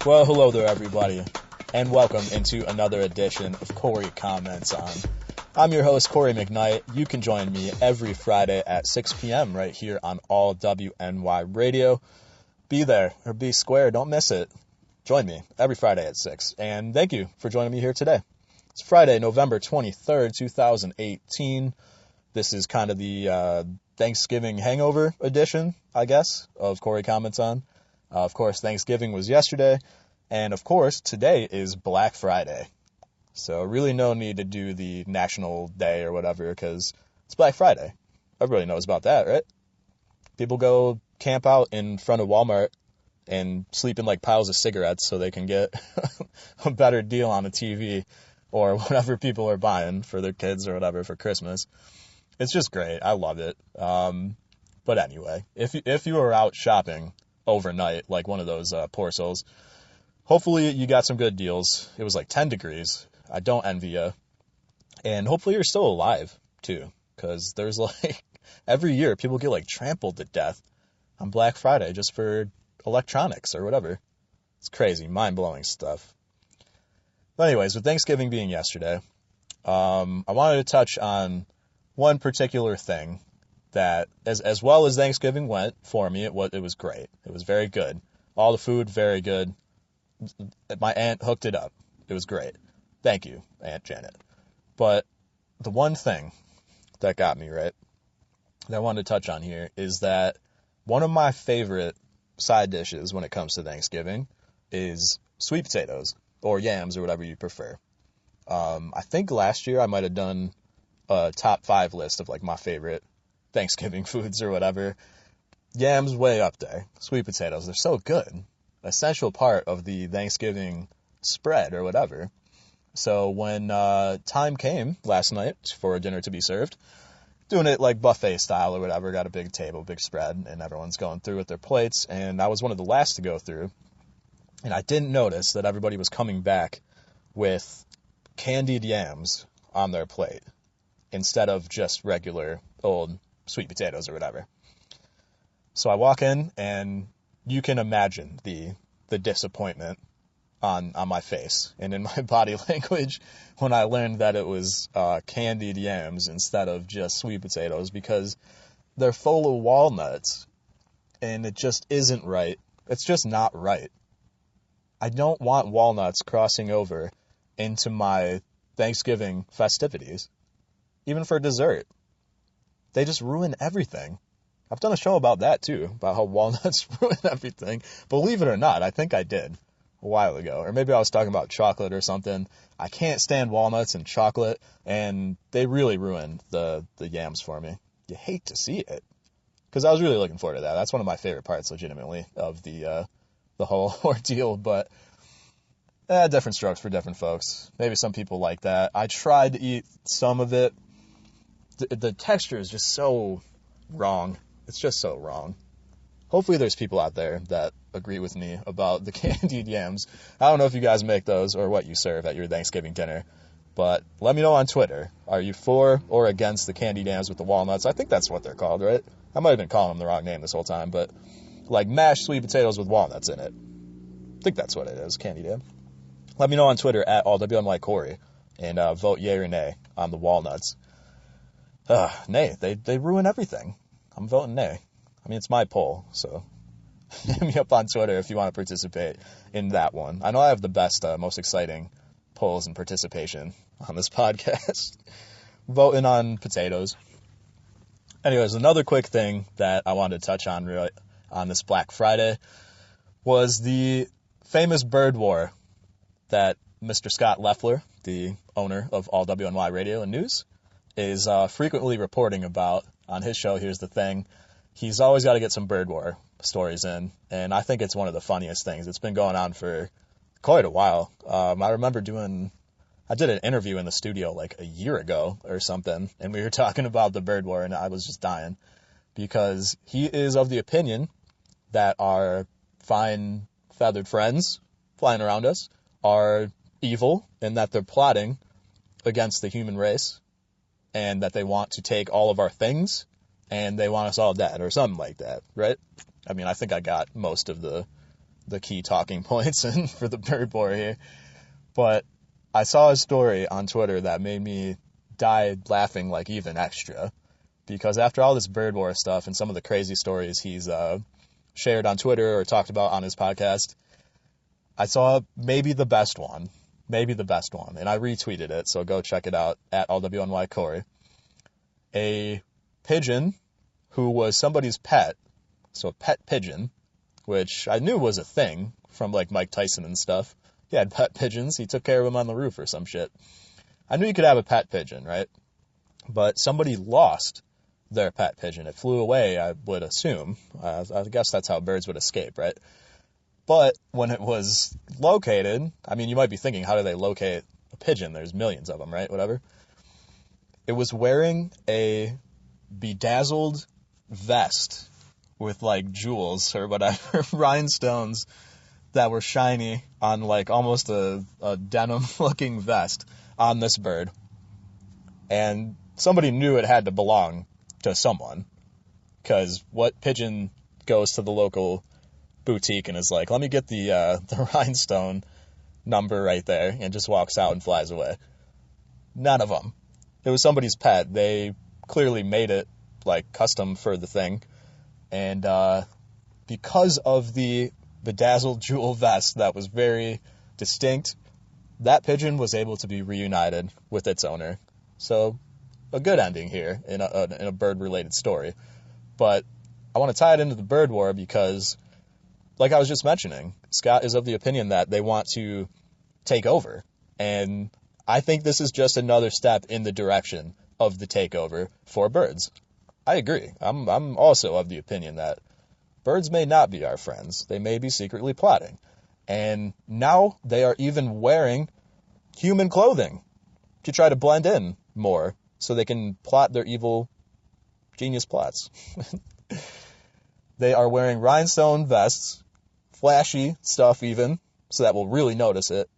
Well, hello there, everybody, and welcome into another edition of Cory Comments On. I'm your host, Cory McKnight. You can join me every Friday at 6 p.m. right here on All WNY Radio. Be there, or be square, don't miss it. Join me every Friday at 6, and thank you for joining me here today. It's Friday, November 23rd, 2018. This is kind of the Thanksgiving hangover edition, I guess, of Cory Comments On. Of course, Thanksgiving was yesterday, and of course, today is Black Friday. So really no need to do the National Day or whatever, because it's Black Friday. Everybody knows about that, right? People go camp out in front of Walmart and sleep in like piles of cigarettes so they can get a better deal on a TV or whatever people are buying for their kids or whatever for Christmas. It's just great. I love it. But anyway, if you were out shopping overnight, like one of those poor souls, hopefully you got some good deals. It was like 10 degrees. I don't envy you. And hopefully you're still alive, too, because there's like every year people get like trampled to death on Black Friday just for electronics or whatever. It's crazy, mind-blowing stuff. But anyways, with Thanksgiving being yesterday, I wanted to touch on one particular thing that, as well as Thanksgiving went for me, it was great. It was very good. All the food, very good. My aunt hooked it up. It was great. Thank you, Aunt Janet. But the one thing that got me, right, that I wanted to touch on here is that one of my favorite side dishes when it comes to Thanksgiving is sweet potatoes or yams or whatever you prefer. I think last year I might have done a top 5 list of like my favorite Thanksgiving foods or whatever. Yams way up there. Sweet potatoes, they're so good. Essential part of the Thanksgiving spread or whatever. So when time came last night for dinner to be served, doing it like buffet style or whatever, got a big table, big spread, and everyone's going through with their plates, and I was one of the last to go through, and I didn't notice that everybody was coming back with candied yams on their plate instead of just regular old sweet potatoes or whatever. So I walk in, and you can imagine the disappointment on my face and in my body language when I learned that it was candied yams instead of just sweet potatoes, because they're full of walnuts, and it just isn't right. It's just not right. I don't want walnuts crossing over into my Thanksgiving festivities, even for dessert. They just ruin everything. I've done a show about that too, about how walnuts ruin everything. Believe it or not, I think I did a while ago. Or maybe I was talking about chocolate or something. I can't stand walnuts and chocolate, and they really ruined the yams for me. You hate to see it, because I was really looking forward to that. That's one of my favorite parts, legitimately, of the whole ordeal. But different strokes for different folks. Maybe some people like that. I tried to eat some of it. The texture is just so wrong. It's just so wrong. Hopefully there's people out there that agree with me about the candied yams. I don't know if you guys make those or what you serve at your Thanksgiving dinner, but let me know on Twitter. Are you for or against the candied yams with the walnuts? I think that's what they're called, right? I might have been calling them the wrong name this whole time, but like mashed sweet potatoes with walnuts in it. I think that's what it is, candied yam. Let me know on Twitter at allWNYCory and vote yay or nay on the walnuts. Nay. They ruin everything. I'm voting nay. I mean, it's my poll, so hit me up on Twitter if you want to participate in that one. I know I have the best, most exciting polls and participation on this podcast. Voting on potatoes. Anyways, another quick thing that I wanted to touch on really on this Black Friday was the famous bird war that Mr. Scott Leffler, the owner of All WNY Radio and News, is frequently reporting about on his show, Here's the Thing. He's always got to get some bird war stories in, and I think it's one of the funniest things. It's been going on for quite a while. I remember I did an interview in the studio like a year ago or something, and we were talking about the bird war, and I was just dying, because he is of the opinion that our fine feathered friends flying around us are evil, and that they're plotting against the human race, and that they want to take all of our things, and they want us all dead, or something like that, right? I mean, I think I got most of the the key talking points and for the bird war here. But I saw a story on Twitter that made me die laughing like even extra, because after all this bird war stuff and some of the crazy stories he's shared on Twitter or talked about on his podcast, I saw maybe the best one, and I retweeted it, so go check it out at allwnycory. A pigeon who was somebody's pet, so a pet pigeon, which I knew was a thing from like Mike Tyson and stuff. He had pet pigeons. He took care of them on the roof or some shit. I knew you could have a pet pigeon, right? But somebody lost their pet pigeon. It flew away, I would assume. I guess that's how birds would escape, right? But when it was located, I mean, you might be thinking, how do they locate a pigeon? There's millions of them, right? Whatever. It was wearing a bedazzled vest with like jewels or whatever, rhinestones that were shiny on like almost a denim looking vest on this bird. And somebody knew it had to belong to someone, because what pigeon goes to the local boutique and is like, let me get the rhinestone number right there, and just walks out and flies away? None of them. It was somebody's pet. They clearly made it like custom for the thing. And because of the bedazzled jewel vest that was very distinct, that pigeon was able to be reunited with its owner. So a good ending here in a bird-related story. But I want to tie it into the bird war because, like I was just mentioning, Scott is of the opinion that they want to take over. And I think this is just another step in the direction of the takeover for birds. I agree. I'm also of the opinion that birds may not be our friends. They may be secretly plotting. And now they are even wearing human clothing to try to blend in more so they can plot their evil genius plots. They are wearing rhinestone vests, flashy stuff even, so that we'll really notice it.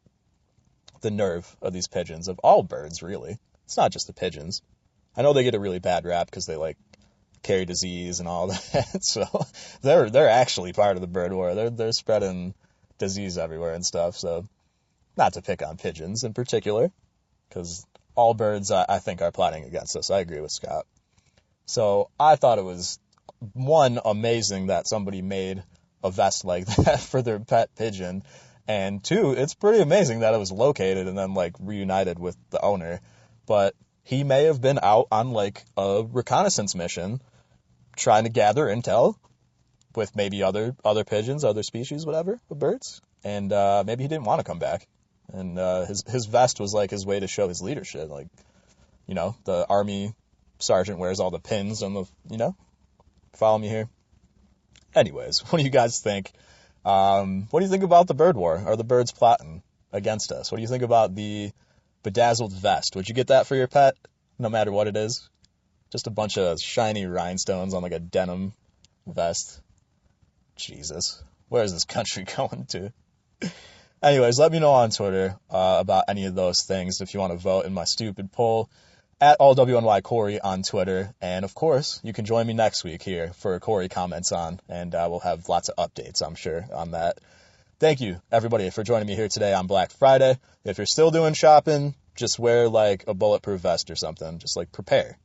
The nerve of these pigeons, of all birds, really. It's not just the pigeons. I know they get a really bad rap because they like carry disease and all that. So they're actually part of the bird war. They're spreading disease everywhere and stuff. So not to pick on pigeons in particular, because all birds I think are plotting against us. I agree with Scott. So I thought it was, one, amazing that somebody made a vest like that for their pet pigeon. And two, it's pretty amazing that it was located and then like reunited with the owner. But he may have been out on like a reconnaissance mission trying to gather intel with maybe other pigeons, other species, whatever, of birds. And maybe he didn't want to come back. And his vest was like his way to show his leadership. Like, you know, the army sergeant wears all the pins on the, you know, follow me here. Anyways, what do you guys think? What do you think about the bird war? Are the birds plotting against us? What do you think about the bedazzled vest? Would you get that for your pet, no matter what it is? Just a bunch of shiny rhinestones on like a denim vest. Jesus, where is this country going to? Anyways, let me know on Twitter about any of those things if you want to vote in my stupid poll at allwnycory on Twitter. And of course, you can join me next week here for Cory Comments On, and we'll have lots of updates, I'm sure, on that. Thank you, everybody, for joining me here today on Black Friday. If you're still doing shopping, just wear like a bulletproof vest or something. Just like prepare.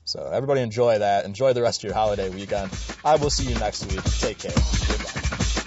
So everybody enjoy that. Enjoy the rest of your holiday weekend. I will see you next week. Take care. Goodbye.